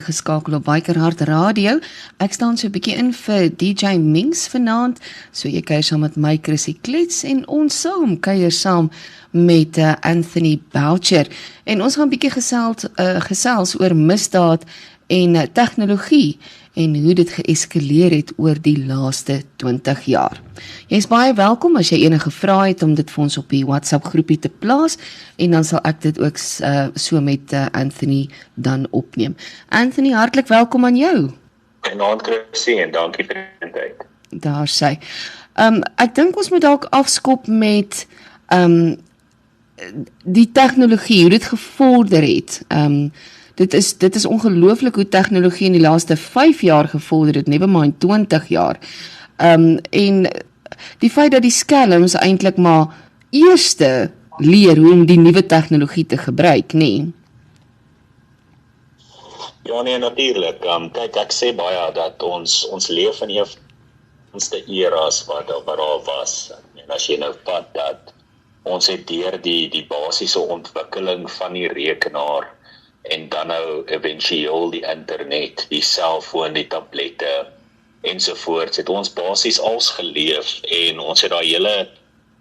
ingeskakel op Bikerhart Radio. Ek staan so 'n bietjie in vir DJ Minx vanaand, so jy kuier saam met my Chrissy Klets en ons saam kuier saam met Anthony Boucher. En ons gaan 'n bietjie gesels oor misdaad en tegnologie en hoe dit geeskaleer het oor die laaste 20 jaar. Jy is baie welkom as jy enige vrae het om dit vir ons op die WhatsApp groepie te plaas en dan sal ek dit ook so met Anthony dan opneem. Anthony, hartlik welkom aan jou. Goeienaand Chrissy en dankie vir die tyd. Daar sy. Ek dink ons moet dalk afskop met die tegnologie, hoe dit gevorder het. Dit is ongelooflik hoe tegnologie in die laaste 5 jaar gevorder het, never mind 20 jaar. En die feit dat die skelms eintlik maar eerste leer hoe om die nuwe tegnologie te gebruik, nee. Ja nee, natuurlik. Kyk, ek sê baie dat ons leef in een van die eras wat daar was. En as jy nou vat dat ons het deur die basiese ontwikkeling van die rekenaar en dan nou eventueel die internet, die selfoon, die tablette ensovoorts, het ons basies als geleef en ons het daai hele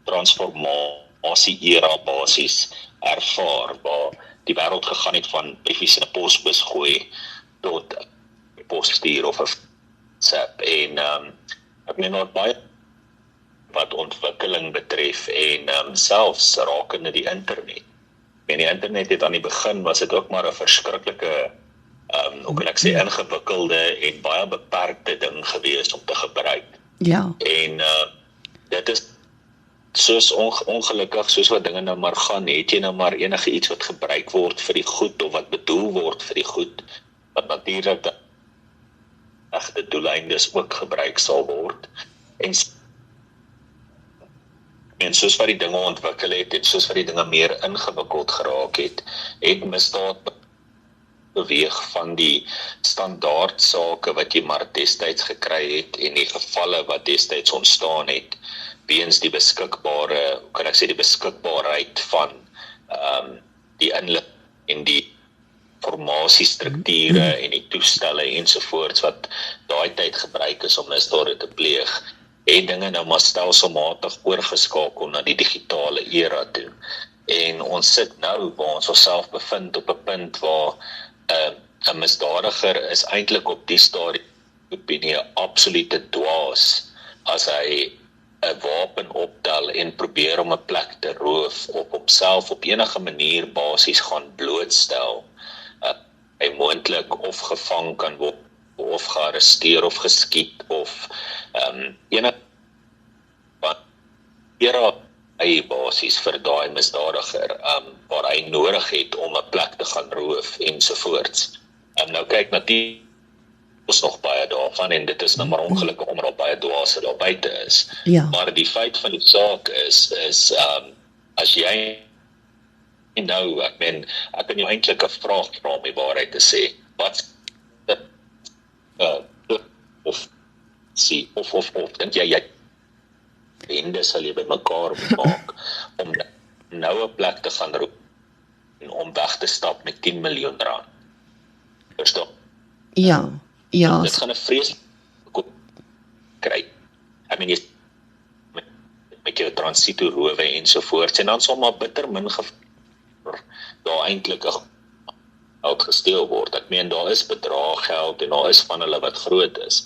transformasie era basies ervaar, waar die wêreld gegaan het van briefies in 'n posbus gooi tot posstuur of 'n WhatsApp en ek meen nog baie wat ontwikkeling betref en selfs rakende die internet. En die internet het aan die begin was dit ook maar 'n verskriklike hoe kan ek sê ingewikkelde en baie beperkte ding gewees om te gebruik. Ja. En dit is soos ongelukkig soos wat dinge nou maar gaan, het jy nou maar enige iets wat gebruik word vir die goed of wat bedoel word vir die goed, wat natuurlik dan egte doeleindes ook gebruik sal word. En soos wat die dinge ontwikkel het en soos wat die dinge meer ingewikkeld geraak het misdaad beweeg van die standaard sake wat jy maar destyds gekry het en die gevalle wat destyds ontstaan het weens die beskikbare, kan ek sê die beskikbaarheid van die inligting en die informasiestrukture en die toestelle ensovoorts wat daai tyd gebruik is om misdade te pleeg. En dinge nou maar stelselmatig oorgeskakel na die digitale era toe. En ons sit nou waar ons onsself bevind op 'n punt waar 'n misdadiger is eintlik op die stadium opinie 'n absolute dwaas as hy 'n wapen optel en probeer om 'n plek te roof of homself op enige manier basies gaan blootstel. Hy moontlik of gevang kan word of gearresteer of geskiet of enige wat era hy basies vir daai misdadiger waar hy nodig het om 'n plek te gaan roof ensovoorts. Nou kyk natuurlik ons nog baie daarvan en dit is nou maar ongelukkig omdat daar baie dwaase daar buite is. Ja. Maar die feit van die saak is as jy nou, ek kan jou eintlik 'n vraag vra om die waarheid te sê. Wat of dink jy bende sal jy bymekaar maak om nou 'n plek te gaan roep en om weg te stap met 10 miljoen rand. Verstaan? Ja. Dit gaan 'n vreeslike kry. Ek meen jy met jou transito rowe ensovoorts en dan sal maar bitter min daar eintlik geld gesteel word. Ek meen daar is bedraaggeld en daar is van hulle wat groot is.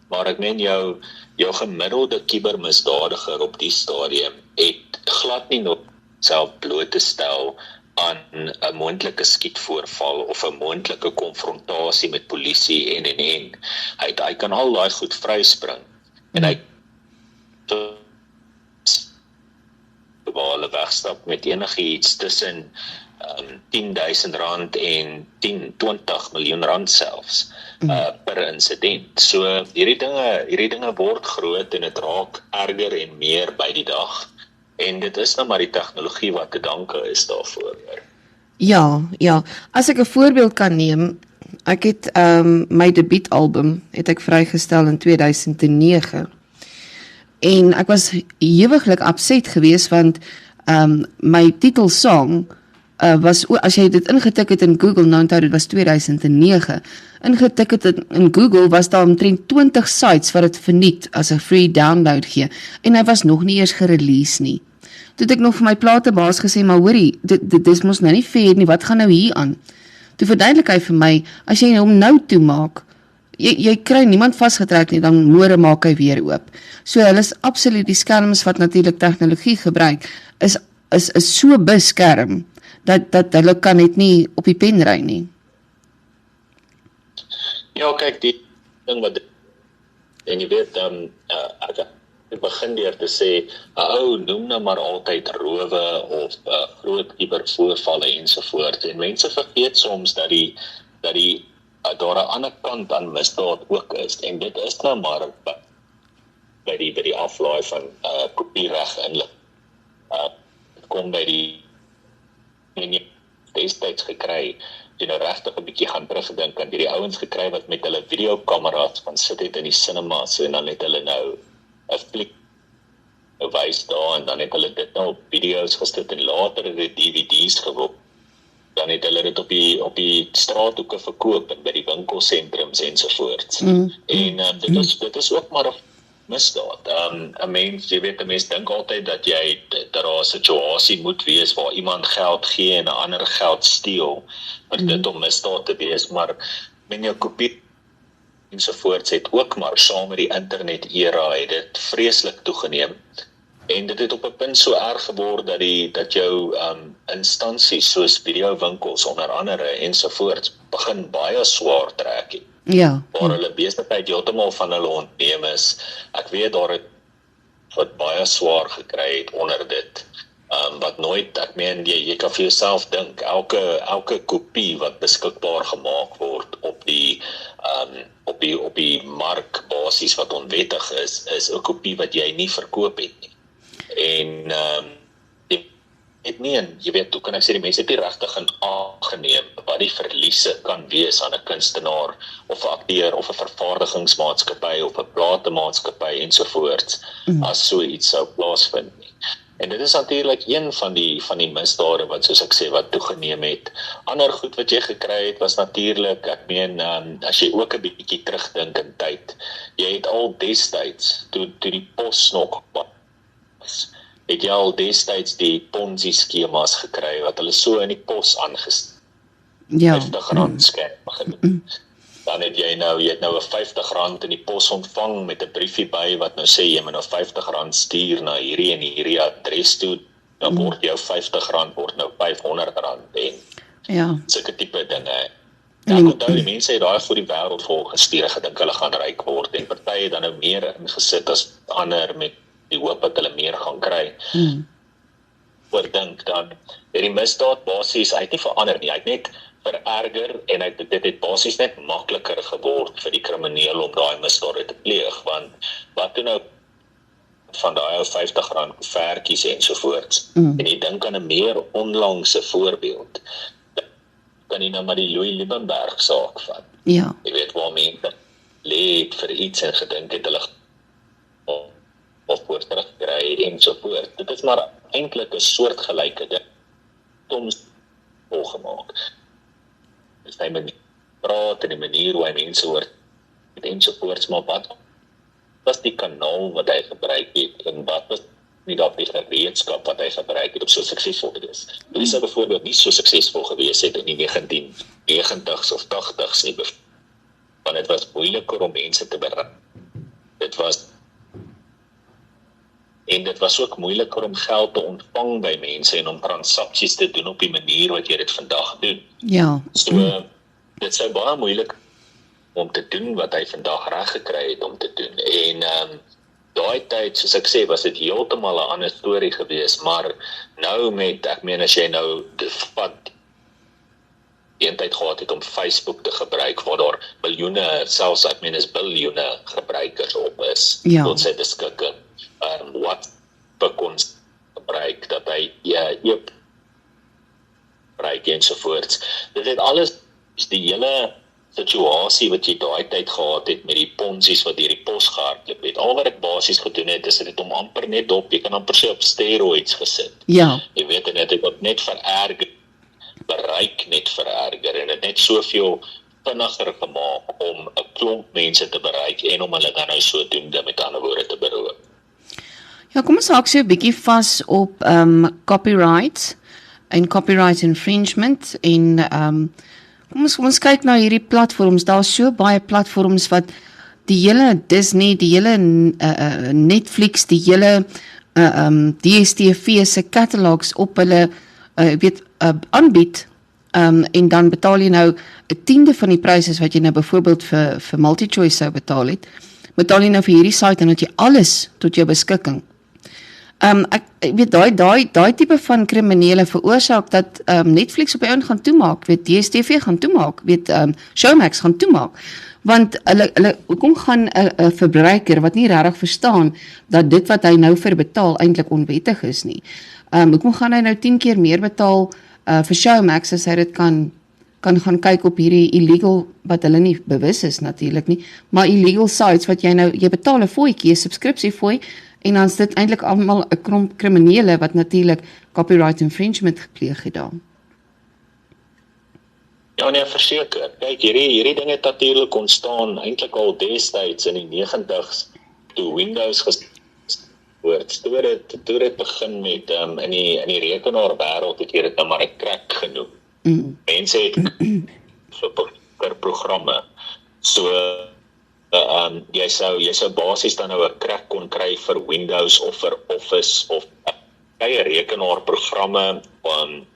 Maar ek meen jou gemiddelde kubermisdadiger op die stadium het glad nie nog self bloot te stel aan 'n moontlike skietvoorval of 'n moontlike konfrontasie met polisie en. Hy kan al daai goed vryspring en hy waar hulle wegstap met enigiets tussen 10.000 rand en 20 miljoen rand selfs per insident. So hierdie dinge word groot en dit raak erger en meer by die dag. En dit is nou maar die tegnologie wat te danke is daarvoor. Ja. As ek 'n voorbeeld kan neem, ek het my debuutalbum het ek vrygestel in 2009. En ek was hewiglik upset geweest want my titelsong was, as jy dit ingetik het in Google, nou onthou dit was 2009, ingetik het in Google, was daar omtrent 20 sites wat het verniet as 'n free download gee, en hy was nog nie eers gerelease nie. Toe het ek nog vir my platebaas gesê, maar hoorie, dit is mos nou nie fair nie, wat gaan nou hier aan? Toe verduidelik hy vir my, as jy hom nou toemaak, jy kry niemand vasgetrek nie, dan môre maak hy weer oop. So hulle is absoluut, die skelms wat natuurlik tegnologie gebruik, is so beskerm, dat hulle kan net nie op die pen ry nie. Ja, kyk, die ding wat, en jy weet, ek begin deur te sê, 'n ou noem nou maar altyd rowe of groot cybervoorvalle ensovoorts, en mense vergeet soms dat daar 'n ander kant aan misdaad ook is, en dit is nou maar by die aflaai van kopiereg inligting. Kom by die destyds gekry, jy nou regtig 'n bietjie gaan terugdink aan die ouens gekry wat met hulle videokamera's van sit het in die cinemas, en dan het hulle nou 'n fliek wys daar, en dan het hulle dit nou op video's gesit, en later het dit DVD's geword. Dan het hulle dit op die straathoeke verkoop, en by die winkelsentrums ensovoorts. En dit is ook maar 'n misdaad. 'n mens dink altyd dat daar 'n situasie moet wees waar iemand geld gee en 'n ander geld steel, vir dit om misdaad te wees, maar jou kopie ensovoorts het ook maar saam met die internet era het dit vreeslik toegeneem, en dit het op 'n punt so erg geword dat jou instansies soos videowinkels onder andere ensovoorts begin baie swaar trek het. Ja. Waar hulle besigheid heeltemal van hulle ontneem is. Ek weet daar het wat baie swaar gekry het onder dit. Wat nooit, ek meen, jy kan vir jouself dink, elke kopie wat beskikbaar gemaak word op die mark basis wat onwettig is 'n kopie wat jy nie verkoop het nie. En jy weet, hoe kan ek sê, die mense het nie regtig aangeneem wat die verliese kan wees aan 'n kunstenaar, of 'n akteur, of 'n vervaardigingsmaatskappy, of 'n platemaatskappy ensovoorts, as so iets sou plaasvind nie. En dit is natuurlik een van die misdade wat, soos ek sê, wat toegeneem het. Ander goed wat jy gekry het, was natuurlik, ek meen, as jy ook 'n bietjie terugdink in tyd, jy het al destyds, toe die pos nog was, het jy al destyds die Ponzi skemas gekry, wat hulle so in die pos aangestel, R50 skerp gedoen. Dan het jy nou 'n R50 in die pos ontvang met 'n briefie by wat nou sê jy moet nou R50 stuur na hierdie en hierdie adres toe, dan word jou R50 word nou R500 en sulke tipe dinge. Ek onthou die mense het daai voor die wêreld vol gestuur, gedink hulle gaan ryk word, en party het dan nou meer ingesit as ander met die hoop dat hulle meer gaan kry. Oordink dan, die misdaad basies, hy het nie verander nie, hy het net vererger, en dit het basies net makliker geword vir die krimineel om daai misdade te pleeg, want wat toe nou van daai R50 koevertjies ensovoorts, en jy dink aan 'n meer onlangse voorbeeld, kan jy nou maar die Louis Liebenberg saak vat. Ja. Jy weet waar mense leed vir iets en gedink het hulle of word terugkry ensovoort. Dit is maar eintlik 'n soortgelyke ding soms volgemaak. Dis hy manier praat en die manier hoe hy mense hoor ensovoorts, maar wat was die kanaal wat hy gebruik het, en wat was nie dat die gereedskap wat hy gebruik het om so suksesvol te wees. Hy sou byvoorbeeld nie so suksesvol gewees het in die 1990s of 80s nie, want dit was moeiliker om mense te bereik. Dit was ook moeiliker om geld te ontvang by mense en om transaksies te doen op die manier wat jy dit vandag doen. Ja. So, dit sou baie moeilik om te doen wat hy vandag reg gekry het om te doen. En daai tyd, soos ek sê, was dit heeltemal 'n ander storie gewees, maar nou met, ek meen as jy nou vat eenheid gehad het om Facebook te gebruik, waar daar miljoene, selfs ek meen is biljoene gebruikers op is, tot sy beskikking. Wat bekons gebruik, dat hy gebruik ensovoorts. Dit het alles, die hele situasie wat jy daai tyd gehad het met die ponzi's wat deur die pos gehardloop het. Al wat ek basies gedoen het, is dit om amper net jy kan amper sê op steroids gesit. Ja. Jy weet, en het ek net vererger bereik net vererger en dit net soveel vinniger gemaak om 'n klomp mense te bereik en om hulle dan nou sodoende met ander woorde te beroep. Ja, kom ons haak so 'n bietjie vas op copyright en copyright infringement en kom ons kyk na hierdie platforms. Daar's so baie platforms wat die hele Disney, die hele Netflix, die hele DStv se catalogs op hulle aanbied en dan betaal jy nou 'n tiende van die pryse wat jy nou byvoorbeeld vir MultiChoice sou betaal het. Betaal jy nou vir hierdie site en dat jy alles tot jou beskikking. Ek weet daai tipe van kriminele veroorsaak dat Netflix op die ouen gaan toemaak, weet DStv gaan toemaak, weet Showmax gaan toemaak. Want hulle hoekom gaan 'n verbruiker wat nie regtig verstaan dat dit wat hy nou vir betaal eintlik onwettig is nie. Hoekom gaan hy nou 10 keer meer betaal vir Showmax as hy dit kan gaan kyk op hierdie illegal, wat hulle nie bewus is natuurlik nie, maar illegal sites wat jy betaal 'n fooitjie, 'n subskripsiefooi en dan is dit eintlik almal 'n klomp kriminele wat natuurlik copyright infringement gepleeg het daar. Ja nee, verseker. Kyk, hierdie ding het natuurlik ontstaan eintlik al destyds in die 90s toe Windows toe dit begin met in die rekenaarwêreld het jy dit nou maar 'n crack genoem. Mense het vir programme. So jy sou basies dan nou 'n crack kon kry vir Windows of vir Office of baie rekenaarprogramme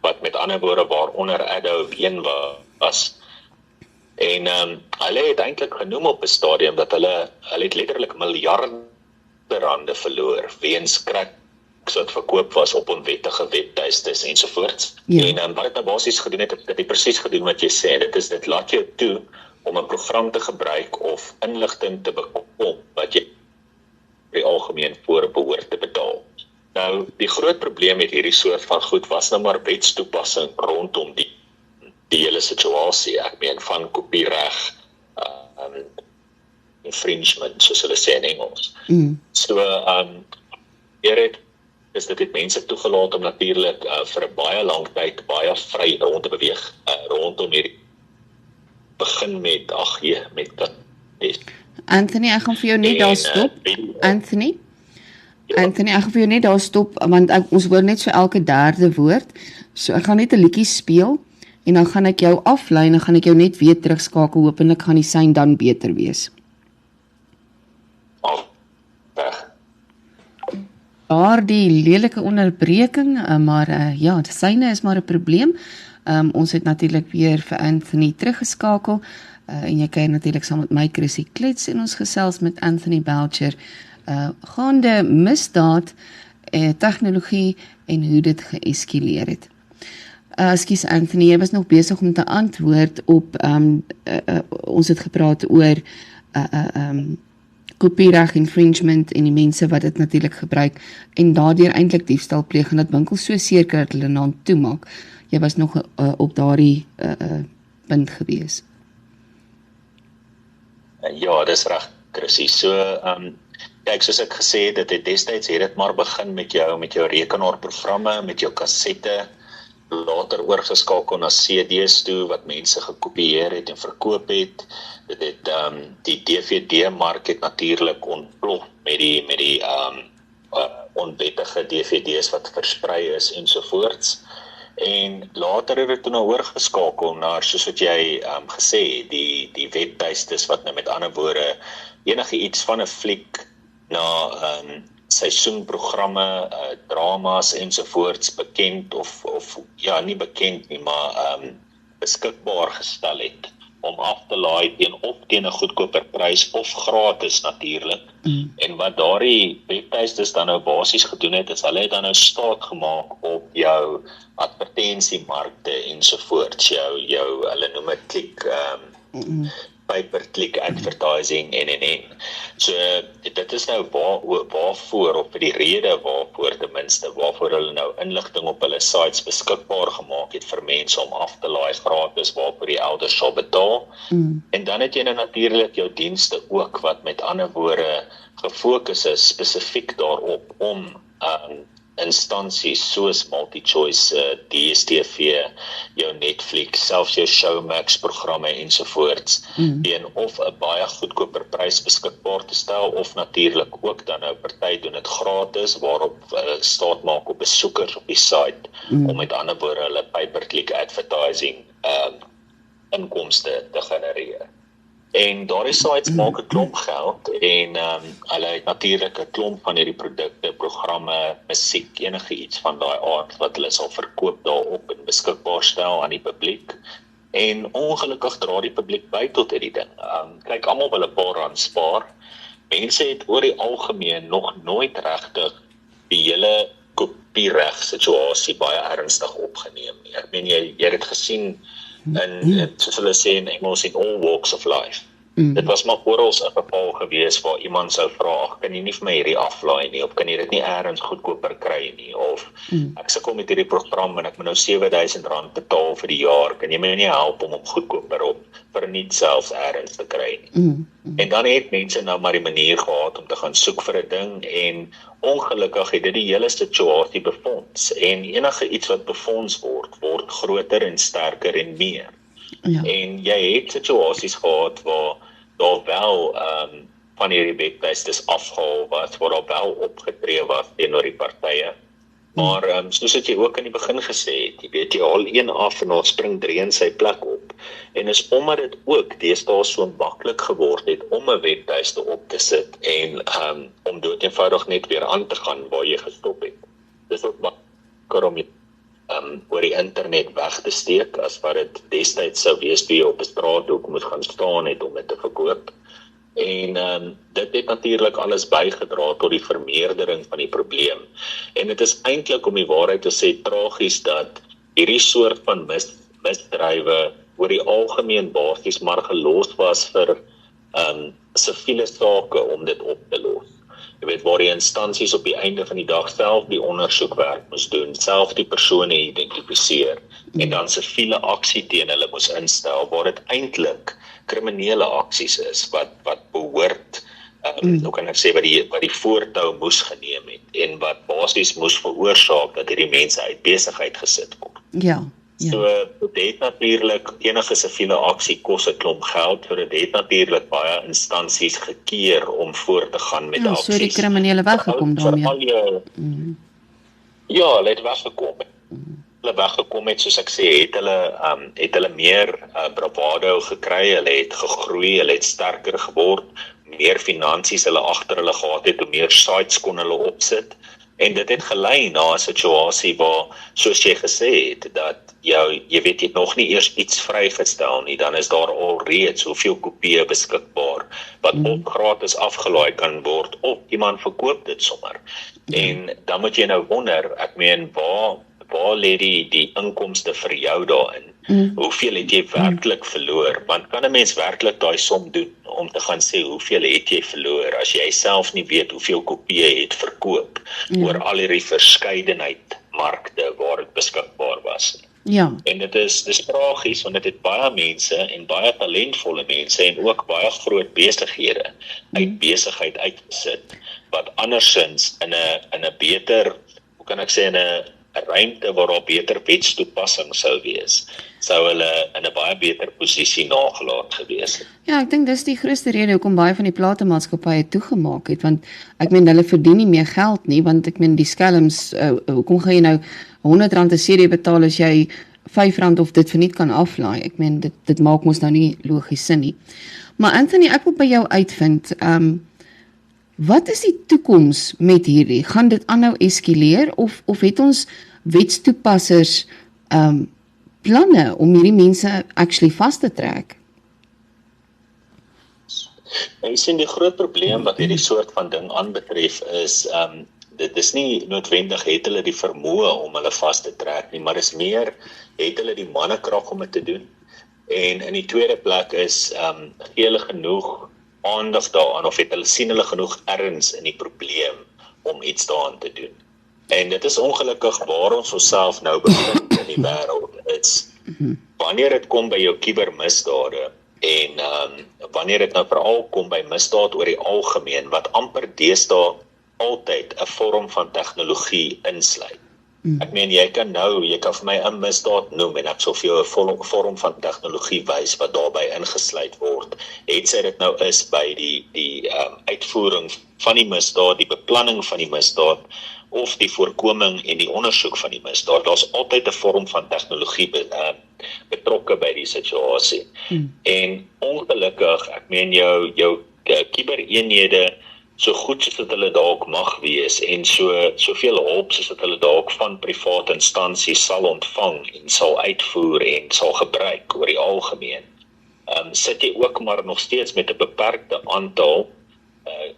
wat met ander woorde waaronder Adobe een was. En hulle het eintlik genoem op 'n stadium dat hulle het letterlik miljarde rande verloor weens cracks wat verkoop was op onwettige webtuistes ensovoorts. Ja. En wat het nou basies gedoen het, dit het presies gedoen wat jy sê. Dit laat jou toe om 'n program te gebruik of inligting te bekom wat jy vir die algemeen voor behoort te betaal. Nou, die groot probleem met hierdie soort van goed was nou maar wetstoepassing rondom die hele situasie. Ek meen van kopiereg, infringement, soos hulle sê in Engels. So, dit het mense toegelaat om natuurlik vir 'n baie lang tyd baie vry rond te beweeg rondom hierdie begin met Anthony, ek gaan vir jou net daar stop. Anthony, ek gaan vir jou net daar stop want ons hoor net so elke derde woord. So ek gaan net 'n liedjie speel en dan gaan ek jou aflei en dan gaan ek jou net weer terugskakel. Hopelik gaan die sein dan beter wees. Daar die lelike onderbreking, maar ja, die syne is maar 'n probleem. Ons het natuurlik weer vir Anthony teruggeskakel en jy kan natuurlik saam met my Chrissy Klets en ons gesels met Anthony Boucher gaande misdaad, tegnologie en hoe dit geeskaleer het. Ekskuus Anthony, jy was nog besig om te antwoord op ons het gepraat oor kopiereg infringement en die mense wat dit natuurlik gebruik en daardeur eintlik diefstal pleeg en dat winkels so seker dat hulle naam toemaak. Jy was nog op daardie punt gewees. Ja, dis reg, Chrissy. So, kyk, soos ek gesê het, dit destyds het dit maar begin met jou rekenaarprogramme, met jou kassette, later oorgeskakel na CD's toe wat mense gekopieer het en verkoop het. Dit het die DVD-mark het natuurlik ontplof met die onwettige DVD's wat versprei is ensovoorts. En later het dit nou oorgeskakel na, soos wat jy gesê het, die webtuistes wat nou met ander woorde enige iets van 'n fliek na seisoenprogramme, dramas ensovoorts bekend of ja, nie bekend nie, maar beskikbaar gestel het om af te laai teen 'n goedkoper prys of gratis natuurlik. En wat daardie webtuistes dan nou basies gedoen het, is hulle het dan nou staat gemaak op jou advertensiemarkte ensovoorts, jou hulle noem dit klik pay-per-click advertising en. So dit is nou waarvoor of die rede waarvoor ten minste waarvoor hulle nou inligting op hulle sites beskikbaar gemaak het vir mense om af te laai gratis waarvoor die elders sal betaal. En dan het jy nou natuurlik jou dienste ook wat met ander woorde gefokus is spesifiek daarop om instansies soos MultiChoice, DStv, jou Netflix, selfs jou Showmax programme ensovoorts, teen of 'n baie goedkoper prys beskikbaar te stel, of natuurlik ook dan nou party doen dit gratis, waarop staat maak op besoekers op die site, om met ander woorde hulle pay-per-click advertising inkomste te genereer. En daardie sites maak 'n klomp geld en hulle het natuurlik 'n klomp van hierdie produkte, programme, musiek, enige iets van daai aard wat hulle sal verkoop daarop en beskikbaar stel aan die publiek. En ongelukkig dra die publiek by tot hierdie ding. Kyk, almal wil 'n paar rand spaar. Mense het oor die algemeen nog nooit regtig die hele kopiereg situasie baie ernstig opgeneem nie. Ek meen jy het dit gesien in, soos hulle sê in Engels, in all walks of life. Dit was maar oral 'n geval gewees waar iemand sou vra, ag, kan jy nie vir my hierdie aflaai nie, of kan jy dit nie eers goedkoper kry nie, of ek sukkel met hierdie program en ek moet nou R7,000 betaal vir die jaar, kan jy my nie help om hom goedkoper op vir nie selfs eers te kry nie. En dan het mense nou maar die manier gehad om te gaan soek vir 'n ding, en ongelukkig het dit die hele situasie befonds, en enige iets wat befonds word groter en sterker en meer. Ja. En jy het situasies gehad waar daar wel van hierdie webtuistes afgehaal was, waar daar wel opgetree was teenoor die partye. Maar soos wat jy ook in die begin gesê het, jy weet, jy haal een af en dan spring 3 in sy plek op. En is omdat dit ook deesdae so maklik geword het om 'n webtuiste op te sit en om dood eenvoudig net weer aan te gaan waar jy gestop het. Dis ook makliker om oor die internet weg te steek as wat dit destyds sou wees toe jy op 'n straathoek moet gaan staan het om dit te verkoop. En dit het natuurlik alles bygedra tot die vermeerdering van die probleem. En dit is eintlik, om die waarheid te sê, tragies dat hierdie soort van misdrywe oor die algemeen basies maar gelos was vir siviele sake om dit op te los. Jy weet, waar die instansies op die einde van die dag self die ondersoekwerk moes doen, self die persone identifiseer en dan siviele aksie teen hulle moes instel, waar dit eintlik kriminele aksies is wat behoort, hoe kan ek sê, wat die voortou moes geneem het en wat basies moes veroorsaak dat hierdie mense uit besigheid gesit word. Ja. So dit het natuurlik, enige siviele aksie kos 'n klomp geld, so dit het natuurlik baie instansies gekeer om voort te gaan met aksies. So die kriminele weggekom daarmee. Ja, hulle het weggekom. Hulle weggekom het, soos ek sê, het hulle meer bravado gekry, hulle het gegroei, hulle het sterker geword, meer finansies hulle agter hulle gehad het, meer sites kon hulle opsit. En dit het gelei na 'n situasie waar, soos jy gesê het, dat jy weet, jy het nog nie eers iets vrygestel nie, dan is daar alreeds hoeveel kopieë beskikbaar, wat of gratis afgelaai kan word, of iemand verkoop dit sommer. En dan moet jy nou wonder, ek meen, waar lê die inkomste vir jou daarin? Hoeveel het jy werklik verloor? Want kan 'n mens werklik daai som doen om te gaan sê hoeveel het jy verloor as jy self nie weet hoeveel kopieë het verkoop oor al hierdie verskeidenheid markte waar dit beskikbaar was? Ja. En dit is tragies, want dit het baie mense en baie talentvolle mense en ook baie groot besighede uit besigheid uitgesit, wat andersins in 'n beter, hoe kan ek sê, in 'n ruimte waar daar beter wetstoepassing sou wees, sou hulle in 'n baie beter posisie nagelaat gewees het. Ja, ek dink dis die grootste rede hoekom baie van die platemaatskappye toegemaak het, want ek meen hulle verdien nie meer geld nie, want ek meen die skelms, hoekom gaan jy nou R100 'n CD betaal as jy R5 of dit verniet kan aflaai? Ek meen dit maak mos nou nie logies sin nie. Maar Anthony, ek wil by jou uitvind, wat is die toekoms met hierdie? Gaan dit aanhou eskaleer of het ons wetstoepassers planne om hierdie mense actually vas te trek? Jy sien, die groot probleem wat hierdie soort van ding aanbetref is, dit is nie noodwendig het hulle die vermoë om hulle vas te trek nie, maar is meer, het hulle die mannekrag om dit te doen? En in die tweede plek is, gee hulle genoeg aandag daaraan, of sien hulle genoeg erns in die probleem om iets daaraan te doen? En dit is ongelukkig waar ons onsself nou bevind in die wêreld. Wanneer dit kom by jou kubermisdade en wanneer dit nou veral kom by misdaad oor die algemeen, wat amper deesdae altyd 'n vorm van tegnologie insluit. Ek meen jy kan vir my 'n misdaad noem en ek sal vir jou 'n vorm van tegnologie wys wat daarbey ingesluit word. Het sy dit nou is by die uitvoering van die misdaad, die beplanning van die misdaad of die voorkoming en die ondersoek van die misdaad. Daar's altyd 'n vorm van tegnologie betrokke by die situasie. En ongelukkig, ek meen jou kibereenhede so goed soos wat hulle dalk mag wees en soveel hulp soos wat hulle dalk van private instansies sal ontvang en sal uitvoer en sal gebruik oor die algemeen, sit jy ook maar nog steeds met 'n beperkte aantal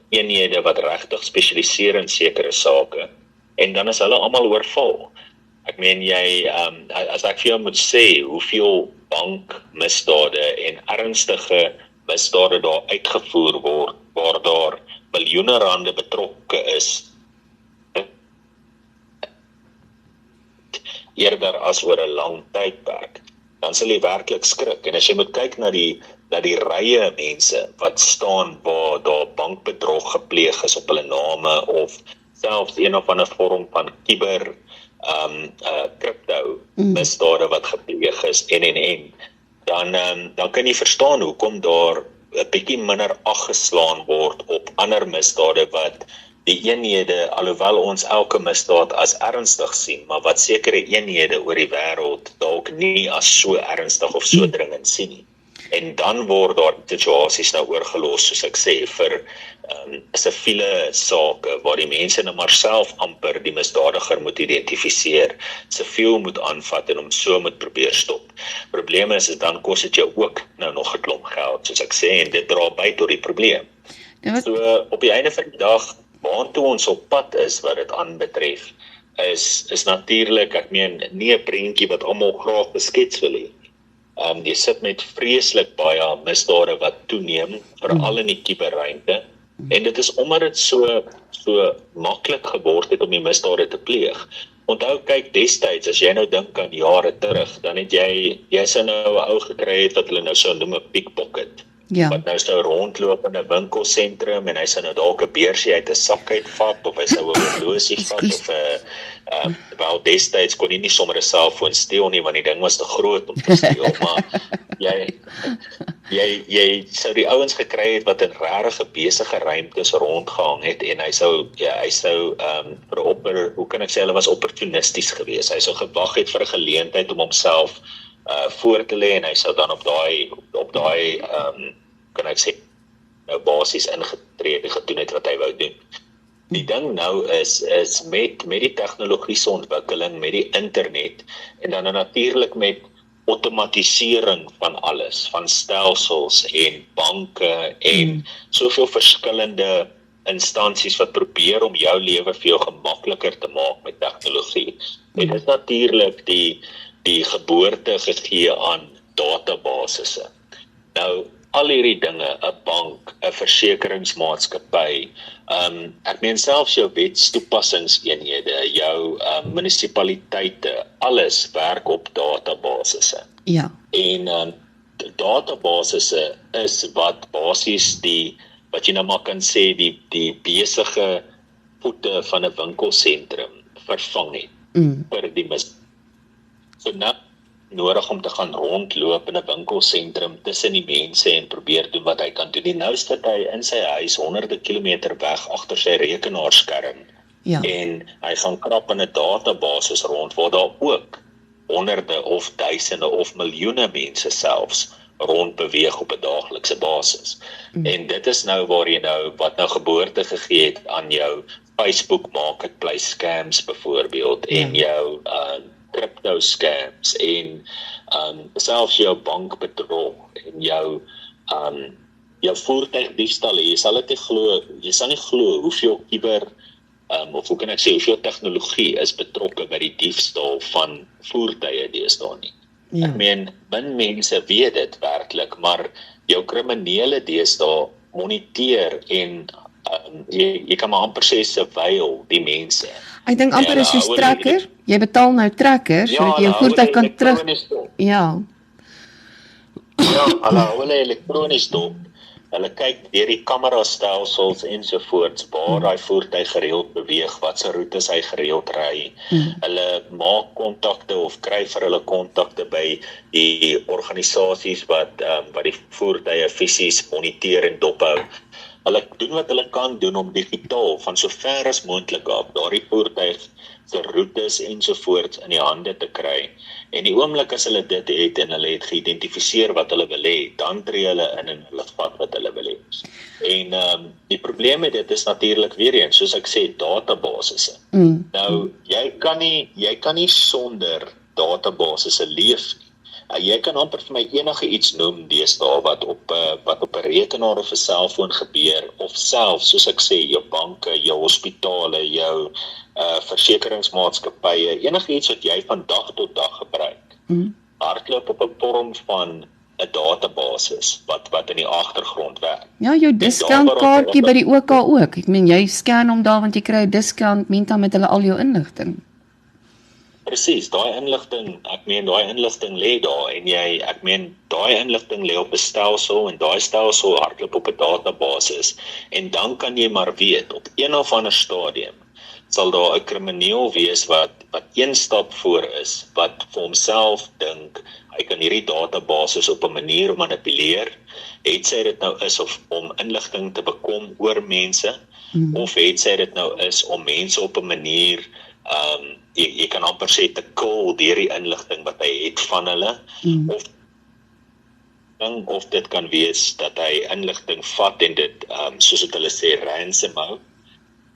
eenhede wat regtig spesialiseer in sekere sake en dan is hulle almal oorval. Ek meen as ek vir jou moet sê hoeveel bankmisdade en ernstige misdade daar uitgevoer word waar daar miljoene rande betrokke is eerder as oor 'n lang tydperk, dan sal jy werklik skrik. En as jy moet kyk na die rye mense wat staan waar daar bankbedrog gepleeg is op hulle name of selfs een of ander vorm van crypto misdade wat gepleeg is en dan kan jy verstaan hoekom daar 'n bietjie minder ag geslaan word op ander misdade wat die eenhede, alhoewel ons elke misdaad as ernstig sien, maar wat sekere eenhede oor die wêreld dalk nie as so ernstig of so dringend sien nie. En dan word daar situasies nou oorgelos, soos ek sê, vir siviele sake, waar die mense nou maar self amper die misdadiger moet identifiseer, siviel moet aanvat en hom so moet probeer stop. Probleem is dan kos dit jou ook nou nog 'n klomp geld, soos ek sê, en dit dra by tot die probleem. So op die einde van die dag, waartoe ons op pad is wat dit aanbetref, is natuurlik, ek meen, nie 'n prentjie wat almal graag geskets wil hê. Jy sit met vreeslik baie misdade wat toeneem, veral in die kiberruimte, en dit is omdat dit so maklik geword het om die misdade te pleeg. Onthou, kyk, destyds, as jy nou dink aan jare terug, dan het jy sou nou 'n ou gekry het wat hulle nou sou noem 'n pickpocket. Ja. Wat nou sou rondloop in 'n winkelsentrum en hy sou nou dalk 'n beursie uit 'n sak uitvat of hy sou 'n horlosie vat of wel destyds kon jy nie sommer 'n selfoon steel nie want die ding was te groot om te steel, maar jy sou die ouens gekry het wat in regtig besige ruimtes rondgehang het en hy sou hoe kan ek sê, hulle was opportunisties geweest. Hy sou gewag het vir 'n geleentheid om homself voor te lê en hy sou dan op daai kan ek sê nou basies ingetree gedoen het wat hy wou doen. Die ding nou is met die tegnologiese ontwikkeling, met die internet en dan natuurlik met outomatisering van alles, van stelsels en banke en soveel verskillende instansies wat probeer om jou lewe vir jou gemakliker te maak met tegnologie. En dit is natuurlik die geboorte gegee aan databasisse. Nou, al hierdie dinge, 'n bank, 'n versekeringsmaatskappy, ek meen selfs jou wetstoepassingseenhede, jou munisipaliteite, alles werk op databasisse. Ja. En databasisse is wat basies wat jy nou maar kan sê, die besige voete van 'n winkelsentrum vervang het vir die So nou nodig om te gaan rondloop in 'n winkelsentrum tussen die mense en probeer doen wat hy kan doen. Nou sit hy in sy huis honderde kilometer weg agter sy rekenaarskerm. Ja. En hy gaan krap in 'n databasis rond waar daar ook honderde of duisende of miljoene mense selfs rond beweeg op 'n daaglikse basis. En dit is nou waar jy wat geboorte gegee het aan jou Facebook marketplace scams byvoorbeeld en jou crypto scams en selfs jou bankbedrog en jou voertuigdiefstal. Jy sal nie glo hoeveel of hoe kan ek sê, hoeveel tegnologie is betrokke by die diefstal van voertuie deesdae nie. Ja. Ek meen, min mense weet dit werklik, maar jou kriminele deesdae moniteer en jy kan maar amper sê surveil die mense. Ek dink amper is soos tracker. Jy betaal nou tracker sodat jy jou voertuig kan terug. Ja. Ja, hulle elektronies dop. Hulle kyk deur die kamerastelsels ensovoorts waar daai voertuig gereeld beweeg, watse roetes hy gereeld ry. Hulle maak kontakte of kry vir hulle kontakte by die organisasies wat die voertuie fisies moniteer en dophou. Hulle doen wat hulle kan doen om digitaal van so ver as moontlik af daardie voertuig se roetes ensovoorts in die hande te kry. En die oomblik as hulle dit het en hulle het geïdentifiseer wat hulle wil hê, dan tree hulle in en hulle vat wat hulle wil hê. En die probleem met dit is natuurlik weer eens, soos ek sê, databasisse. Nou, jy kan nie sonder databasisse leef nie. Jy kan amper vir my enige iets noem deesdae wat op 'n rekenaar of 'n selfoon gebeur, of selfs, soos ek sê, jou banke, jou hospitale, jou versekeringsmaatskappye, enige iets wat jy van dag tot dag gebruik, hardloop op 'n vorm van 'n databasis wat in die agtergrond werk. Ja, jou discountkaartjie by die OK ook. Ek meen, jy scan hom daar want jy kry 'n discount, minta met hulle al jou inligting. Presies, daai inligting lê daar en daai inligting lê op 'n stelsel en daai stelsel hardloop op 'n database en dan kan jy maar weet op een of ander stadium sal daar 'n krimineel wees wat een stap voor is, wat vir homself dink hy kan hierdie database op 'n manier manipuleer, het sy dit nou is of om inligting te bekom oor mense, of het sy dit nou is om mense op 'n manier jy kan amper sê te kill deur die inligting wat hy het van hulle, of dit kan wees dat hy inligting vat en dit, soos het hulle sê, ransom hou.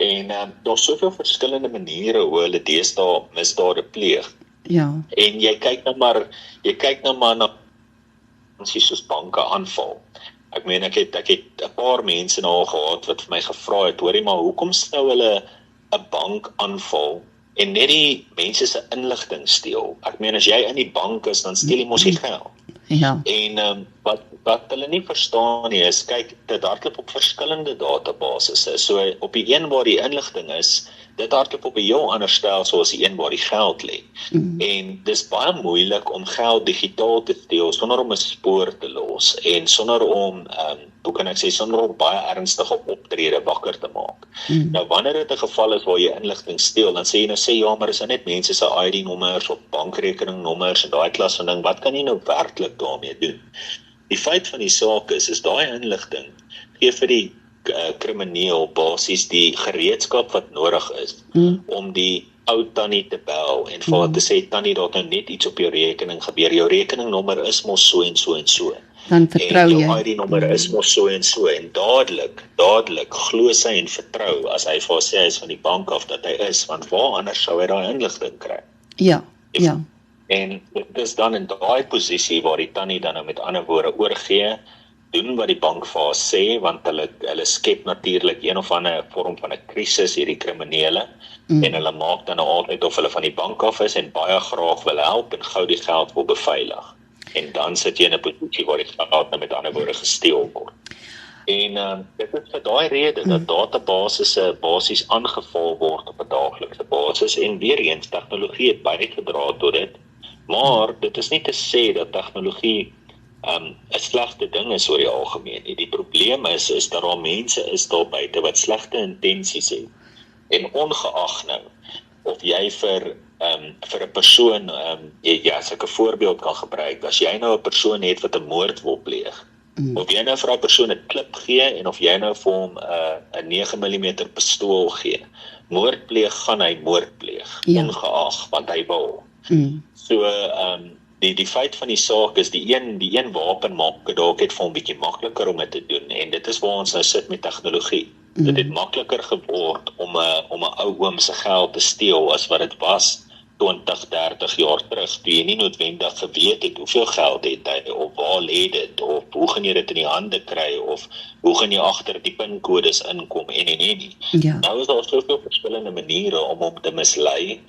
En daar's soveel verskillende maniere hoe hulle deesdae misdade pleeg. Ja. En jy kyk nou maar na soos banke aanval. Ek meen, ek het 'n paar mense nou al gehad wat vir my gevra het, hoorie maar, hoekom sou hulle 'n bank aanval en net die mense se inligting steel? Ek meen, as jy in die bank is, dan steel jy mos die geld. Ja. En wat hulle nie verstaan nie is, kyk, dit hardloop op verskillende databasisse. So op die een waar die inligting is, dit hardloop op 'n heel ander stelsel as die een waar die geld lê. En dis baie moeilik om geld digitaal te steel sonder om 'n spoor te los en sonder om sonder om baie ernstige optrede wakker te maak. Nou wanneer dit 'n geval is waar jy inligting steel, dan sê jy nou ja, maar is net mense se ID-nommers of bankrekeningnommers en daai klas van ding, wat kan jy nou werklik daarmee doen? Die feit van die saak is daai inligting gee vir die krimineel basies die gereedskap wat nodig is om die ou tannie te bel en vir haar te sê, tannie, daar het nou net iets op jou rekening gebeur, jou rekeningnommer is mos so en so en so. Dan vertrou jy. En jou ID-nommer is mos so en so, en dadelik glo sy en vertrou as hy vir haar sê hy is van die bank af dat hy is, want waar anders sou hy daai inligting kry? Ja. En dit is dan in daai posisie waar die tannie dan nou met ander woorde oorgee, doen wat die bank vir haar sê, want hulle skep natuurlik een of ander vorm van 'n krisis, hierdie kriminele, en hulle maak dan nou altyd of hulle van die bank af is en baie graag wil help en gou die geld wil beveilig. En dan sit jy in 'n posisie waar die geld nou met ander woorde gesteel word. En dit is vir daai rede dat databasisse basies aangeval word op 'n daaglikse basis, en weer eens, tegnologie het bygedra tot dit, maar dit is nie te sê dat tegnologie 'n slegte ding is oor die algemeen. Die probleem is dat daar mense is daar buite wat slegte intensies het. En ongeag nou, of jy vir 'n persoon, as ek 'n voorbeeld kan gebruik, as jy nou 'n persoon het wat 'n moord wil pleeg, of jy nou vir daai persoon 'n klip gee, en of jy nou vir hom 'n 9mm pistool gee, moord pleeg, gaan hy moord pleeg, ongeag, want hy wil. So, die feit van die saak is, die een wapen maak dit dalk net vir hom bietjie makliker om dit te doen, en dit is waar ons nou sit met tegnologie. Dit het makliker geword om 'n ou oom se geld te steel as wat dit was 20, 30 jaar terug, toe jy nie noodwendig geweet het hoeveel geld het hy, of waar lê dit, of hoe gaan jy dit in die hande kry, of hoe gaan jy agter die pinkodes inkom, en. Nou is daar soveel verskillende maniere om hom te mislei,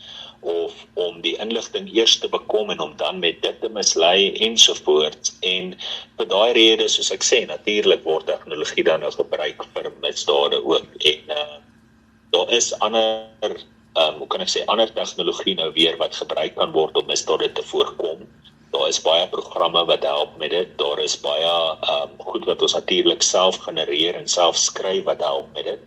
of om die inligting eers te bekom en om dan met dit te mislei ensovoorts. En vir daai rede, soos ek sê, natuurlik word tegnologie dan nou gebruik vir misdade ook. En daar is ander tegnologie nou weer wat gebruik kan word om misdade te voorkom. Daar is baie programme wat help met dit. Daar is baie goed wat ons natuurlik self genereer en self skryf wat help met dit.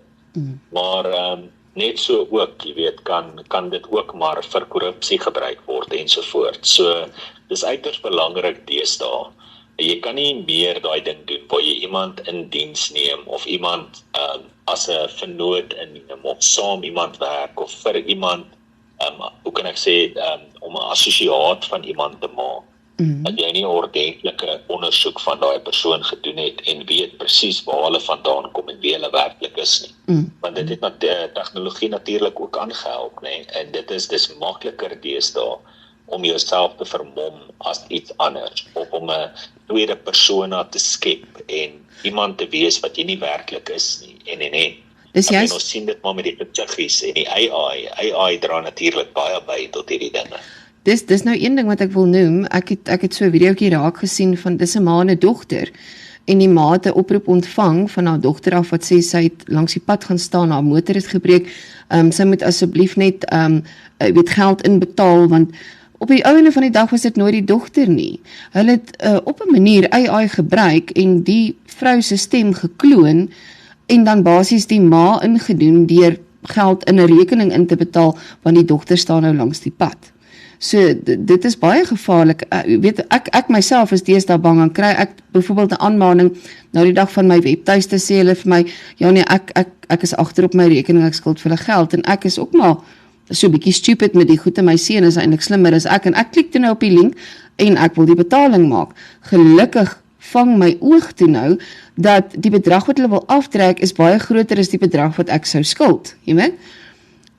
Maar net so ook, jy weet, kan dit ook maar vir korrupsie gebruik word ensovoorts. So dis uiters belangrik deesdae. Jy kan nie meer daai ding doen waar jy iemand in diens neem of iemand as 'n vennoot inneem of saam iemand werk of vir iemand hoe kan ek sê om 'n assosiaat van iemand te maak. Dat jy nie 'n ordentlike ondersoek van daai persoon gedoen het en weet presies waar hulle vandaan kom en wie hulle werklik is nie. Want dit het tegnologie natuurlik ook aangehelp, nê? En dis makliker deesdae om jouself te vermom as iets anders of om 'n tweede persona te skep en iemand te wees wat jy nie werklik is nie en. Dis En ons sien dit maar met die getuigies en die AI dra natuurlik baie by tot hierdie dinge. Dis nou een ding wat ek wil noem. Ek het so 'n videoetjie raak gesien van dis 'n ma en 'n dogter. En die ma het 'n oproep ontvang van haar dogter af wat sê sy het langs die pad gaan staan, haar motor het gebreek. Sy moet asseblief net weet geld inbetaal want op die einde van die dag was dit nooit die dogter nie. Hulle het op 'n manier AI gebruik en die vrou se stem gekloon en dan basies die ma ingedoen deur geld in 'n rekening in te betaal want die dogter staan nou langs die pad. So dit is baie gevaarlik. Weet ek myself is deesdae bang en kry ek byvoorbeeld 'n aanmaning nou die dag van my webtuiste sê hulle vir my ja nee ek is agter op my rekening, ek skuld vir hulle geld en ek is ook maar so 'n bietjie stupid met die goed en my seun is eintlik slimmer as ek en ek klik toe nou op die link en ek wil die betaling maak. Gelukkig vang my oog toe nou dat die bedrag wat hulle wil aftrek is baie groter as die bedrag wat ek sou skuld, jy weet?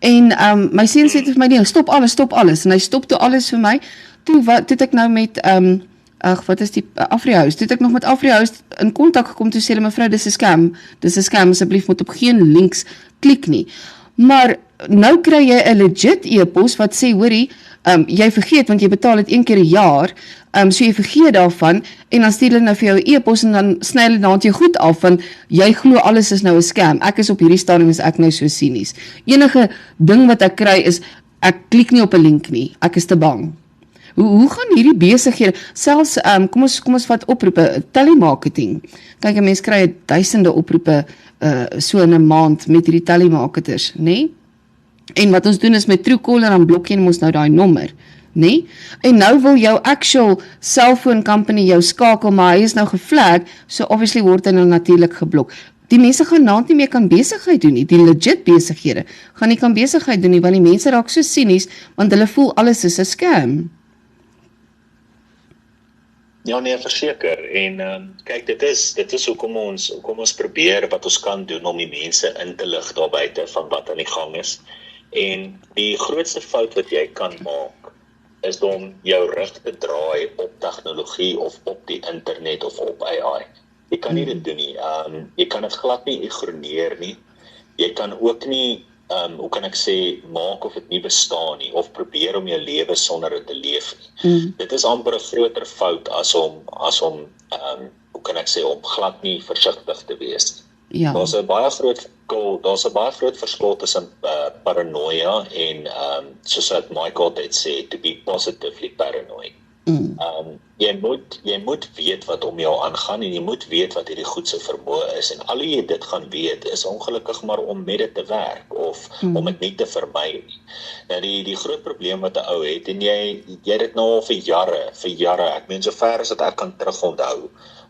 En my seun sê vir my nee, stop alles en hy stop toe alles vir my. Toe het ek nou met wat is die AfriHouse? Toe het ek nog met AfriHouse in kontak gekom toe sê hulle mevrou dis 'n scam, asseblief moet op geen links klik nie. Maar nou kry jy 'n legit e-pos wat sê hoorie, jy vergeet want jy betaal dit 1 keer 'n jaar. So jy vergeet daarvan en dan stuur hulle nou vir jou 'n e-pos en dan sny hulle dan jou goed af want jy glo alles is nou 'n scam. Ek is op hierdie stadium is ek nou so sinies. Enige ding wat ek kry is ek klik nie op 'n link nie. Ek is te bang. Hoe gaan hierdie besighede selfs kom ons vat oproepe telemarketing. Kyk 'n mens kry duisende oproepe so in 'n maand met hierdie telemarketers, nê? Nee? En wat ons doen is met Truecaller dan blok jy mos nou daai nommer. Nee? En nou wil jou actual cellphone company jou skakel, maar hy is nou geflag, so obviously word hy nou natuurlik geblok. Die mense gaan nou nie meer kan besigheid doen nie, die legit besighede gaan nie kan besigheid doen nie, want die mense raak so sinies, want hulle voel alles is 'n scam. Ja nee, verseker. En kyk, dit is hoekom ons probeer wat ons kan doen om die mense in te lig daar buite van wat aan die gang is. En die grootste fout wat jy kan maak is om jou rug te draai op tegnologie of op die internet of op AI. Jy kan nie dit doen nie. Jy kan dit glad nie ignoreer nie. Jy kan ook nie, hoe kan ek sê, maak of dit nie bestaan nie, of probeer om jou lewe sonder dit te leef nie. Dit is amper 'n groter fout as om hoe kan ek sê, om glad nie versigtig te wees. Ja. Daar's 'n baie groot verskil tussen paranoia en soos wat Michael altyd sê, to be positively paranoid. Jy moet weet wat om jou aangaan en jy moet weet wat hierdie goed se vermoë is en al hoe jy dit gaan weet is ongelukkig maar om met dit te werk of om dit nie te vermy nie. Nou die groot probleem wat 'n ou het en jy het dit nou al vir jare, ek meen so ver as wat ek kan terug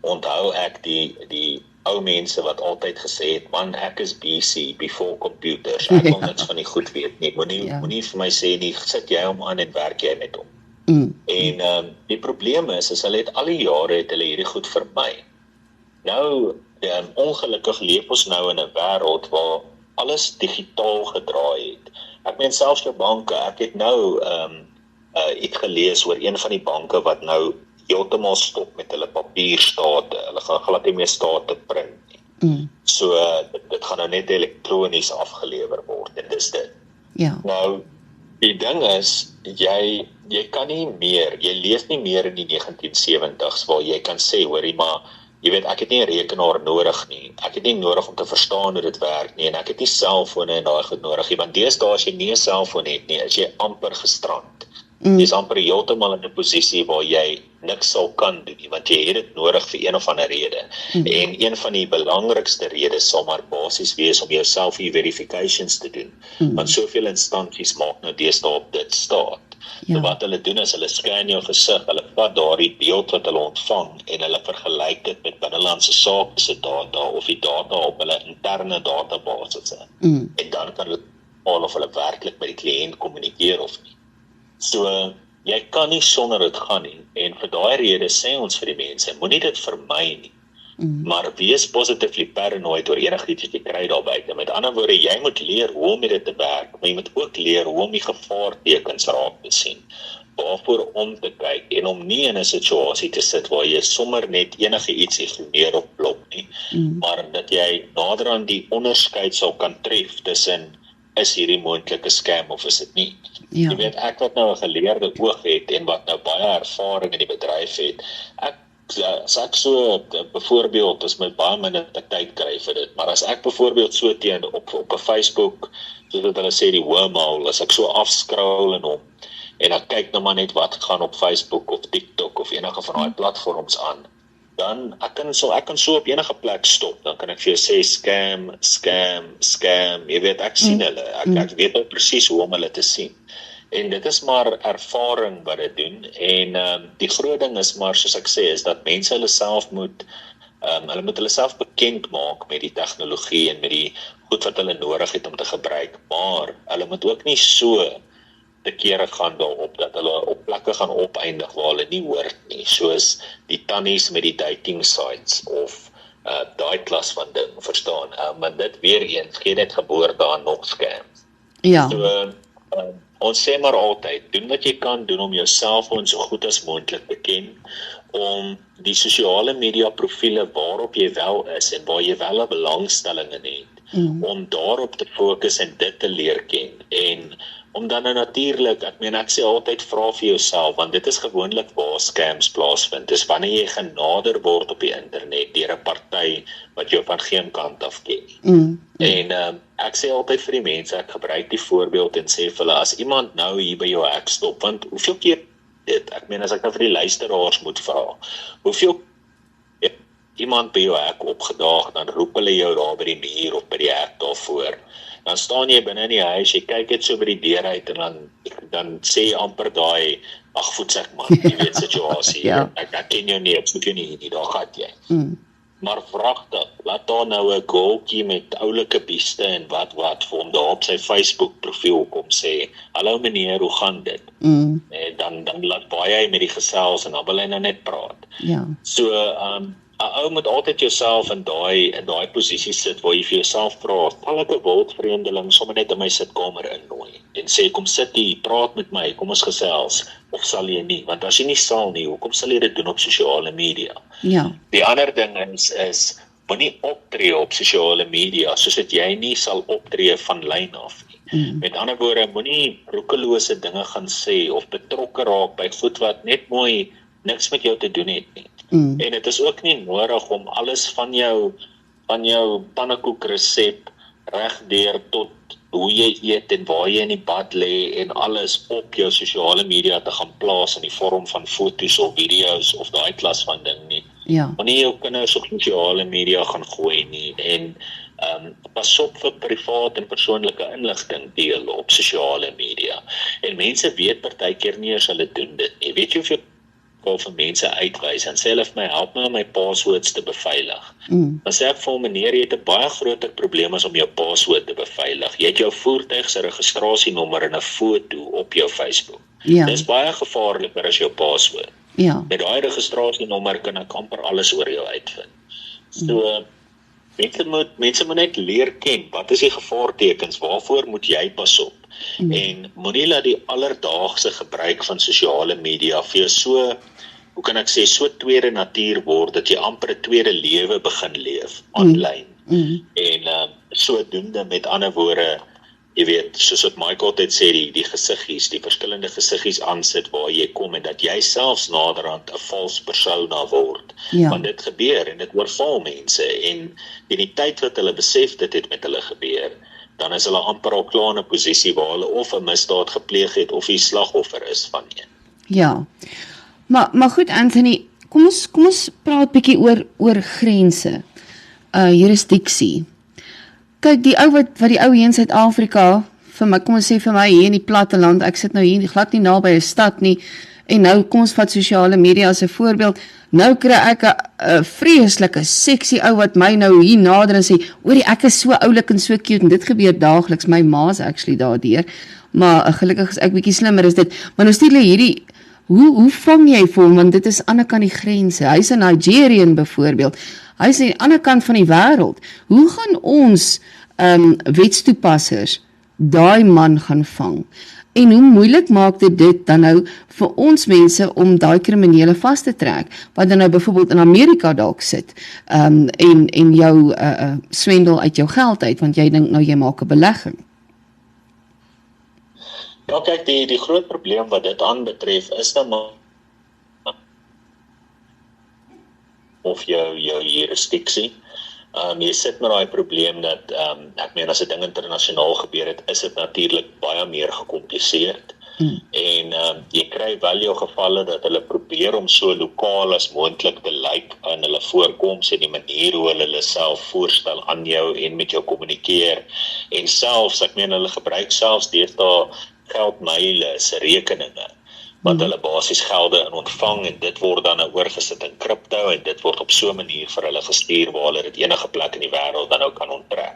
onthou ek die ou mense wat altyd gesê het, man, ek is BC, before computers, ek wil niks van die goed weet nie, moenie vir my sê nie, sit jy hom aan en werk jy met hom. En die probleem is hulle het al die jare het hulle hierdie goed vermy. Nou, ongelukkig leef ons nou in 'n wêreld waar alles digitaal gedraai het. Ek meen selfs jou banke, ek het nou iets gelees oor een van die banke wat nou heeltemal stop met hulle papierstate. Hulle gaan glad nie meer state print nie. So dit gaan nou net elektronies afgelewer word en dis dit. Ja. Nou, die ding is jy kan nie meer, jy leef nie meer in die 1970s waar jy kan sê, hoorie, maar jy weet, ek het nie 'n rekenaar nodig nie. Ek het nie nodig om te verstaan hoe dit werk nie en ek het nie selfone en daai goed nodig nie, want deesdae as jy nie 'n selfoon het nie, is jy amper gestrand. Jy's amper heeltemal in 'n posisie waar jy niks sal kan doen nie, want jy het dit nodig vir een of ander rede. En een van die belangrikste redes sal maar basies wees om jou self-verifications te doen. Want soveel instansies maak nou deesdae op dit staat. So wat hulle doen is, hulle scan jou gesig, hulle vat daardie beeld wat hulle ontvang en hulle vergelyk dit met binnelandse sake se data of die data op hulle interne databasisse. En dan kan hulle bepaal of hulle werklik met die kliënt kommunikeer of nie. So, jy kan nie sonder dit gaan nie, en vir daai rede sê ons vir die mense, moenie dit vermy nie, maar wees positively paranoid oor enigiets wat jy kry daar buite. Met ander woorde, jy moet leer hoe om met dit te werk, maar jy moet ook leer hoe om die gevaartekens raak te sien, waarvoor om te kyk, en om nie in 'n situasie te sit waar jy sommer net enige iets ignoreer of blok nie, maar dat jy nader aan die onderskeid sal kan tref tussen is hierdie moontlike scam of is dit nie. Jy weet, ek wat nou 'n geleerde oog het en wat nou baie ervaring in die bedryf het, as ek so, byvoorbeeld, as my baie minder tyd kry vir dit, maar as ek byvoorbeeld so teen op 'n Facebook, soos wat hulle sê, die wormhole, as ek so afscroll en hom, en ek kyk nou maar net wat gaan op Facebook of TikTok of enige van daai platforms aan, dan ek kan so op enige plek stop, dan kan ek vir jou sê scam, jy weet, ek sien hulle, ek weet ook presies hoe om hulle te sien. En dit is maar ervaring wat dit doen, en die groot ding is maar, soos ek sê, is dat mense hulle self moet hulle self bekend maak met die tegnologie en met die goed wat hulle nodig het om te gebruik, maar hulle moet ook nie so te kere gaan daarop, dat hulle op plekke gaan opeindig waar hulle nie hoort nie, soos die tannies met die dating sites, of daai klas van ding, verstaan, maar dit weer eens, gee net geboorte aan nog scams. So, ons sê maar altyd, doen wat jy kan doen om jou selfoon so goed as moontlik te ken, om die sosiale media profiele waarop jy wel is en waar jy wel 'n belangstelling in het, om daarop te fokus en dit te leer ken, en om dan natuurlik, ek sê altyd vra vir jouself, want dit is gewoonlik waar scams plaasvind, dis wanneer jy genader word op die internet deur 'n party wat jou van geen kant af ken. En ek sê altyd vir die mense, ek gebruik die voorbeeld en sê vir hulle, as iemand nou hier by jou hek stop, want hoeveel keer dit, as ek nou vir die luisteraars moet vra, hoeveel iemand by jou hek opgedaag, dan roep hulle jou daar by die muur of by die hek daarvoor, dan staan jy binne in die huis, jy kyk net so by die deur uit, en dan sê jy amper daai, ag voetsek man, jy weet situasie, ek ken jou nie, ek soek jou nie, daar gaat jy. Maar vragtig, laat daar nou 'n goaltjie met oulike bieste en wat vir hom daar op sy Facebook profiel kom sê, hallo meneer, hoe gaan dit? En dan laat baie hy met die gesels en dan wil hy nou net praat. So, 'n ou moet altyd jouself in daai posisie sit waar jy vir jouself vra, sal ek 'n wildvreemdeling sommer net in my sitkamer innooi en sê, kom sit hier, praat met my, kom ons gesels, of sal jy nie? Want as jy nie sal nie, hoekom sal jy dit doen op sosiale media? Die ander ding is moenie optree op sosiale media, soos dat jy nie sal optree van lyn af nie. Met ander woorde, moenie roekelose dinge gaan sê, of betrokke raak by goed wat net mooi niks met jou te doen het nie. En dit is ook nie nodig om alles van jou pannekoek resep regdeur tot hoe jy eet en waar jy in die bad lê en alles op jou sosiale media te gaan plaas in die vorm van foto's of video's of daai klas van ding nie. Wanneer jou kinders op sosiale media gaan gooi nie, en pas op vir privaat en persoonlike inligting deel op sosiale media. En mense weet partykeer nie as hulle doen dit nie. Weet jy of jy vir mense uitwys en sê hulle vir my, help my om my passwords te beveilig. Dan sê ek vir hom, meneer, jy het 'n baie groter probleem as om jou password te beveilig. Jy het jou voertuig se registrasienommer en 'n foto op jou Facebook. Dis baie gevaarliker as jou password. Met daai registrasienommer kan ek amper alles oor jou uitvind. So, mense moet net leer ken, wat is die gevaartekens, waarvoor moet jy pas op? En moenie laat die alledaagse gebruik van sosiale media vir jou so, hoe kan ek sê, so tweede natuur word, dat jy amper 'n tweede lewe begin leef, online. En sodoende, met ander woorde, jy weet, soos wat Michael altyd sê, die gesiggies, die verskillende gesiggies aansit waar jy kom, en dat jy selfs naderhand 'n vals persona word. Want dit gebeur, en dit oorval mense, en in die tyd wat hulle besef dit het met hulle gebeur, dan is hulle amper al klaar in 'n posisie waar hulle of 'n misdaad gepleeg het of die slagoffer is van een. Ja. Maar goed Anthony, kom ons praat bietjie oor grense. Jurisdiksie. Kyk, die ou wat die ou hier in Suid-Afrika, vir my, kom ons sê vir my hier in die platteland, ek sit nou hier glad nie naby 'n stad nie, en nou kom ons vat sosiale media as 'n voorbeeld, nou kry ek 'n vreeslike seksie ou wat my nou hier nader en sê, oorie, ek is so oulik en so cute, en dit gebeur daagliks, my ma's actually daardeur, maar gelukkig is ek bietjie slimmer as dit, maar nou stuur hulle hierdie, hoe vang jy vir hom, want dit is aan die ander kant die grense, hy's 'n Nigerian byvoorbeeld, hy's aan die ander kant van die wêreld, hoe gaan ons wetstoepassers daai man gaan vang? En hoe moeilik maak dit dan nou vir ons mense om daai kriminele vas te trek, wat dan nou byvoorbeeld in Amerika dalk sit, en jou swendel uit jou geld uit, want jy dink nou jy maak 'n belegging. Ja, kyk, die groot probleem wat dit aanbetref is dan maar of jou jurisdiksie. Jy sit met daai probleem dat, ek meen as 'n ding internasionaal gebeur het, is dit natuurlik baie meer gekompliseerd. En jy kry wel jou gevalle dat hulle probeer om so lokaal as moontlik te lyk in hulle voorkoms en die manier hoe hulle self voorstel aan jou en met jou kommunikeer. En selfs, ek meen hulle gebruik selfs deesdae geldmyle se rekeninge, wat hulle basies gelde in ontvang en dit word dan oorgesit in kripto en dit word op so 'n manier vir hulle gestuur waar hulle dit enige plek in die wêreld dan nou kan onttrek.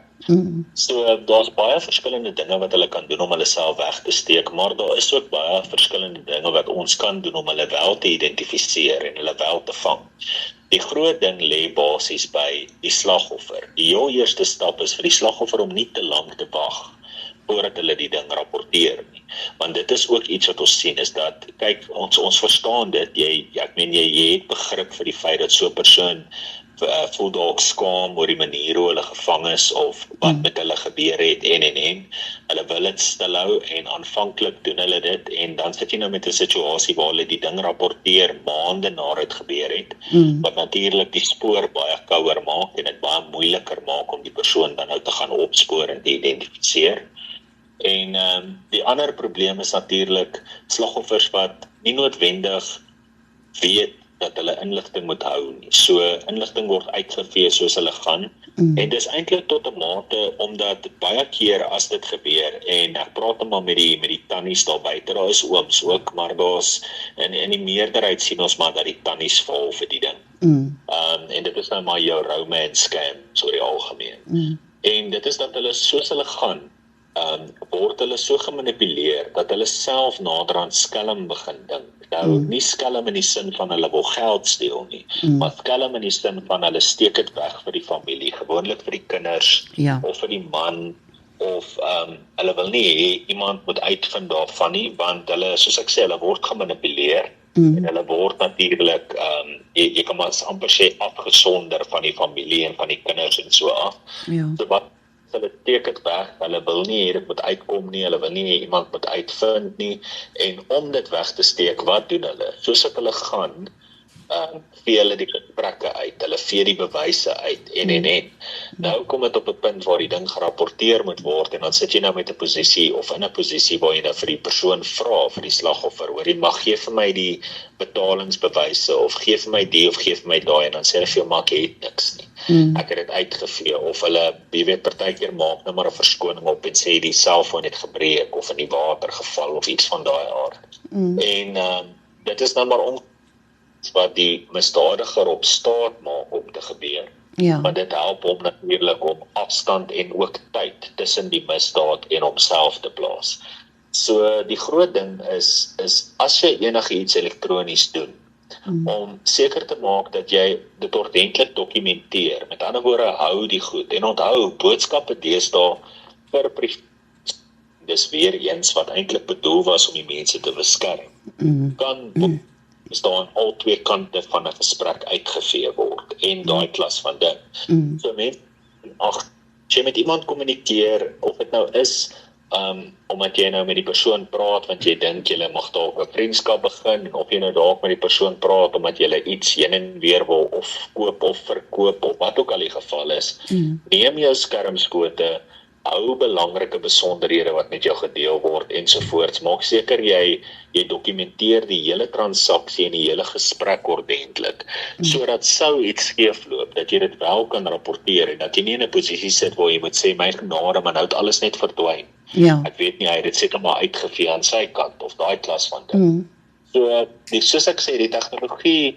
So daar's baie verskillende dinge wat hulle kan doen om hulle self weg te steek, maar daar is ook baie verskillende dinge wat ons kan doen om hulle wel te identifiseer en hulle wel te vang. Die groot ding lê basies by die slagoffer. Die heel eerste stap is vir die slagoffer om nie te lank te wag voordat hulle die ding rapporteer nie. Want dit is ook iets wat ons sien, is dat, kyk, ons verstaan dit, jy het begrip vir die feit dat so 'n persoon voel dalk skaam oor die manier hoe hulle gevang is, of wat met hulle gebeur het, en. Hulle wil dit stilhou, en aanvanklik doen hulle dit, en dan sit jy nou met 'n situasie waar hulle die ding rapporteer maande na dit gebeur het, wat natuurlik die spoor baie kouer maak, en dit baie moeiliker maak om die persoon dan nou te gaan opspoor en te identifiseer. En die ander probleem is natuurlik slagoffers wat nie noodwendig weet dat hulle inligting moet hou nie. So inligting word uitgevee soos hulle gaan. En dis eintlik tot 'n mate omdat baie keer as dit gebeur, en ek praat maar met die tannies daar buite, daar is ooms ook, maar daar's in die meerderheid sien ons maar dat die tannies val vir die ding. En dit is nou maar jou romance scam so die algemeen. En dit is dat hulle soos hulle gaan, word hulle so gemanipuleer dat hulle self nader aan skelm begin dink. Nou, nie skelm in die sin van hulle wil geld steel nie, maar skelm in die sin van hulle steek dit weg vir die familie, gewoonlik vir die kinders, of vir die man, of hulle wil nie hê iemand moet uitvind daarvan nie, want hulle, soos ek sê, hulle word gemanipuleer, en hulle word natuurlik, jy kan maar amper sê, afgesonder van die familie en van die kinders en so af. So wat hulle steek dit weg, hulle wil nie hê dit moet uitkom nie, hulle wil nie hê iemand moet uitvind nie, en om dit weg te steek, wat doen hulle? Soos ek hulle gaan, vee hulle die gesprekke uit, hulle vee die bewyse uit, en. Nou kom dit op 'n punt waar die ding gerapporteer moet word, en dan sit jy nou met 'n posisie, of in 'n posisie waar jy nou vir die persoon vra, vir die slagoffer, hoor jy mag gee vir my die betalingsbewyse, of gee vir my die, of gee vir my daai, en dan sê hulle vir jou, maar ek het niks nie. Ek het dit uitgevee, of hulle, jy weet, partykeer maak nou maar 'n verskoning op en sê die selfoon het gebreek, of in die water geval, of iets van daai aard. En dit is nou maar wat die misdadiger op staat maak om te gebeur. Maar dit help hom natuurlik om afstand en ook tyd tussen die misdaad en homself te plaas. So die groot ding is as jy enigiets elektronies doen, om seker te maak dat jy dit ordentlik dokumenteer. Met ander woorde, hou die goed. En onthou, boodskappe deesdae vir privaat, dis weer eens wat eintlik bedoel was om die mense te beskerm. Kan staan al twee kante van 'n gesprek uitgevee word, en daai klas van ding. So mense, as jy met iemand kommunikeer, of dit nou is, omdat jy nou met die persoon praat, want jy dink jy mag dalk 'n vriendskap begin, of jy nou dalk met die persoon praat, omdat jy iets heen en weer wil, of koop of verkoop, of wat ook al die geval is, neem jou skermskote hou belangrike besonderhede wat met jou gedeel word ensovoorts. Maak seker jy dokumenteer die hele transaksie en die hele gesprek ordentlik, sodat sou iets skeefloop, dat jy dit wel kan rapporteer en dat jy nie in 'n posisie sit waar jy moet sê, my genade, maar nou het alles net verdwyn. Ja. Ek weet nie, hy het dit seker maar uitgevee aan sy kant, of daai klas van ding. So, soos ek sê, die tegnologie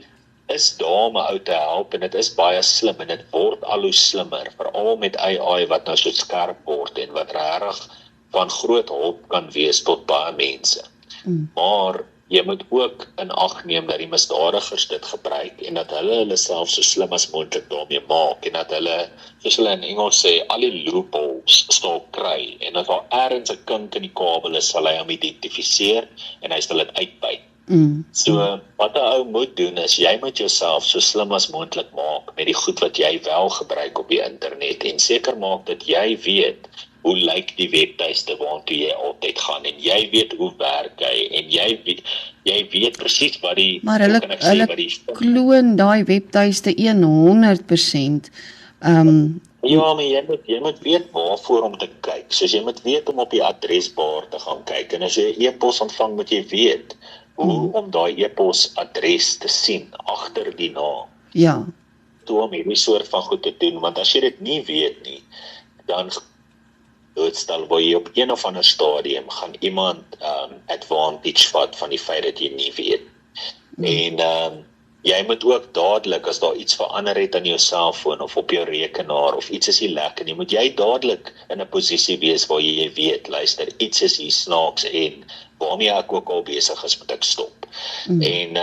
is daar om ou te help en dit is baie slim en dit word al hoe slimmer, veral met AI wat nou so skerp word en wat regtig van groot hulp kan wees tot baie mense. Maar jy moet ook in ag neem dat die misdadigers dit gebruik en dat hulle self so slim as moontlik daarmee maak en dat hulle, soos hulle in Engels sê, al die loopholes sal kry en dat daar ergens 'n kink in die kabel is, sal hy hom identifiseer en hy sal dit uitbyt. So, wat 'n ou moet doen is, jy moet jouself so slim as moontlik maak met die goed wat jy wel gebruik op die internet en seker maak dat jy weet hoe lyk die webtuiste waartoe jy altyd gaan en jy weet hoe werk hy en jy weet presies wat die Maar hulle kloon daai webtuiste 100%. Ja, maar jy moet weet waarvoor om te kyk. Soos jy moet weet om op die adresbaar te gaan kyk en as jy 'n e-pos ontvang, moet jy weet hoe om daai e-pos adres te sien agter die naam. Ja. Toe om hierdie soort van goed te doen, want as jy dit nie weet nie, dan doodstel waar jy op een of ander stadium gaan iemand advantage vat van die feit dat jy nie weet. En jy moet ook dadelik, as daar iets verander het aan jou selfoon of op jou rekenaar of iets is nie lekker nie, moet jy dadelik in 'n posisie wees waar jy weet, luister, iets is hier snaaks en waarmee ek ook al besig is, moet ek stop. En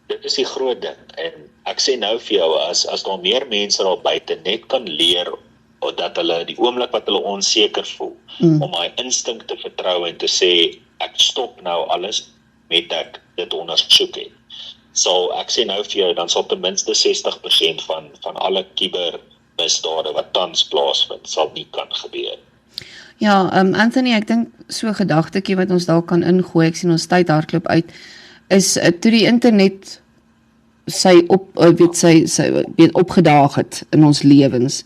dit is die groot ding. En ek sê nou vir jou, as daar meer mense daar buite net kan leer of dat hulle die oomblik wat hulle onseker voel, om my instink te vertrou en te sê, ek stop nou alles met ek dit ondersoek het. So ek sê nou vir jou, dan sal ten minste 60% van alle kibermisdade wat tans plaasvind, sal nie kan gebeur. Ja, Anthony, ek dink so 'n gedagtetjie wat ons daar kan ingooi, ek sien ons tyd hardloop uit, is toe die internet sy opgedaag het in ons lewens,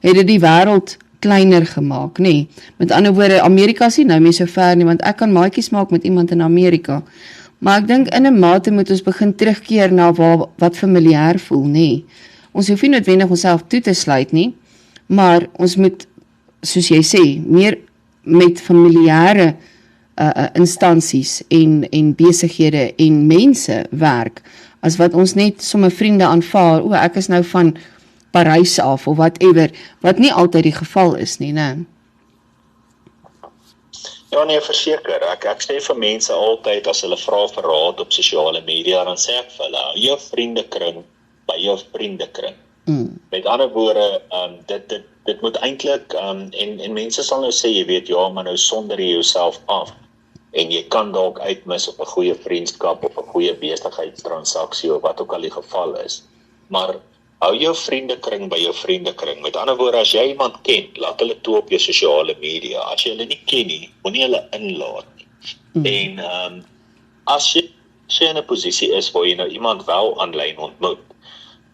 het dit die wêreld kleiner gemaak, nê? Met ander woorde, Amerika is nie nou meer so ver nie, want ek kan maatjies maak met iemand in Amerika. Maar ek dink in 'n mate moet ons begin terugkeer na wat familier voel, nê? Ons hoef nie noodwendig onsself toe te sluit nie, maar ons moet, soos jy sê, meer met familiêre instansies en besighede en mense werk, as wat ons net sommer vriende aanvaar, ek is nou van Parys af, of whatever, wat nie altyd die geval is nie, né? Ja nee, verseker, ek sê vir mense altyd, as hulle vra vir raad op sosiale media, dan sê ek vir hulle, hou jou vriendekring by jou vriendekring. Met ander woorde, dit moet eintlik, en mense sal nou sê, jy weet, ja, maar nou sonder jy jouself af, en jy kan dalk uitmis op 'n goeie vriendskap, of 'n goeie besigheidstransaksie, of wat ook al die geval is, maar hou jou vriendekring by jou vriendekring. Met ander woorde, as jy iemand ken, laat hulle toe op jou sosiale media. As jy hulle nie ken nie, moenie hulle inlaat nie. En as jy in 'n posisie is waar jy nou iemand wel aanlyn ontmoet,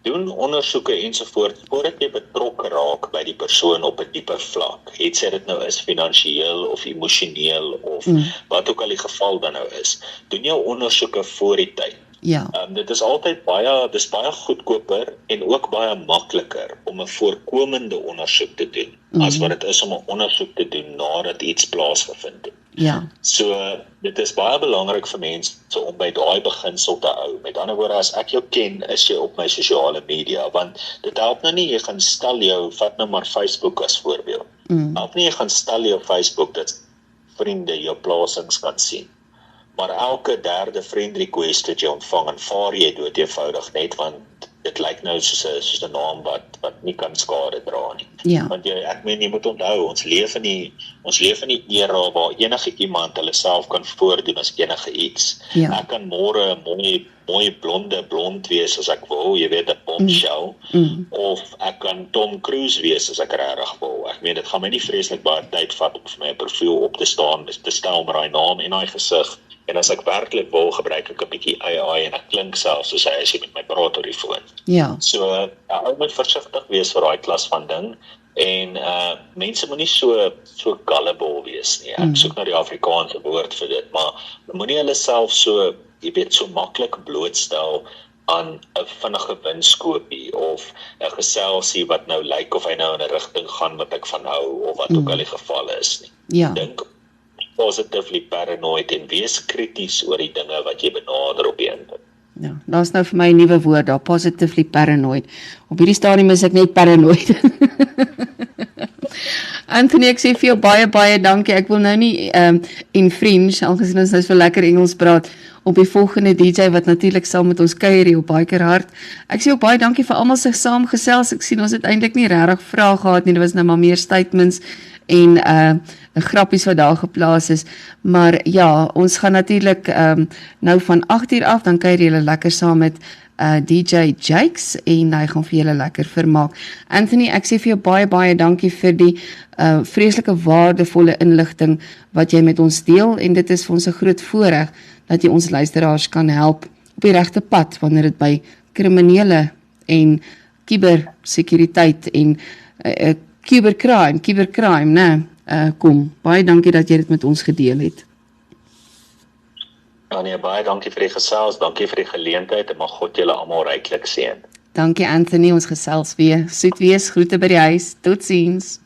doen ondersoeke ensovoorts voordat jy betrokke raak by die persoon op 'n dieper vlak. Het sy dit nou is finansiëel of emosioneel of wat ook al die geval dan nou is. Doen jou ondersoeke voor die tyd. Ja. Dit is altyd baie goedkoper en ook baie makliker om 'n voorkomende ondersoek te doen, as wat dit is om 'n ondersoek te doen nadat iets plaasgevind het. Ja. So, dit is baie belangrik vir mense om by daai beginsel te hou. Met ander woorde, as ek jou ken, is jy op my sosiale media, want dit help nou nie, jy gaan stel jou, vat nou maar Facebook as voorbeeld. Help nie, jy gaan stel jou Facebook, dat vriende jou plasings kan sien. Maar elke derde friend request wat jy ontvang, aanvaar jy dood eenvoudig net, want dit lyk nou soos 'n naam wat nie kan skade dra nie. Ja. Want ek meen, jy moet onthou, ons leef in die era waar enige iemand hulle self kan voordoen as enige iets. Ja. Ek kan môre mooi blond wees as ek wil, jy weet, 'n bombshell, of ek kan Tom Cruise wees as ek regtig wil. Ek meen, dit gaan my nie vreeslik baie tyd vat om vir my 'n profiel op te stel met daai naam en daai gesig. En as ek werklik wil, gebruik ek 'n bietjie AI en ek klink selfs soos hy as jy met my praat oor die foon. Ja. So, ou moet versigtig wees vir daai klas van ding. En mense moenie so gullible wees nie. Ek soek na die Afrikaanse woord vir dit, maar moenie hulle self so, jy weet, so maklik blootstel aan 'n vinnige winskoopie of 'n geselsie wat nou lyk of hy nou in 'n rigting gaan wat ek van hou of wat ook al die geval is nie. Ja. Dink positively paranoid en wees krities oor die dinge wat jy benader op die internet. Ja, daar's nou vir my 'n nuwe woord daar, positively paranoid. Op hierdie stadium is ek net paranoid. Anthony, ek sê vir jou baie dankie. Ek wil nou nie infringe, aangesien ons nou so lekker Engels praat, op die volgende DJ wat natuurlik saam met ons kuier hier op Bikerhart. Ek sê ook baie dankie vir almal se saamgesels. Ek sien ons het eintlik nie regtig vrae gehad nie. Dit was nou maar meer statements en grappies wat daar geplaas is. Maar ja, ons gaan natuurlik nou van 8:00 af, dan kuier julle lekker saam met DJ Jakes en hy gaan vir julle lekker vermaak. Anthony, ek sê vir jou baie dankie vir die vreeslike waardevolle inligting wat jy met ons deel en dit is vir ons 'n groot voorreg dat jy ons luisteraars kan help op die regte pad wanneer dit by kriminele en kubersekuriteit en cybercrime, kom. Baie dankie dat jy dit met ons gedeel het. Ja nee, baie dankie vir die gesels, dankie vir die geleentheid en mag God julle almal ryklik seën. Dankie Anthony, ons gesels weer. Soet wees, groete by die huis. Totsiens.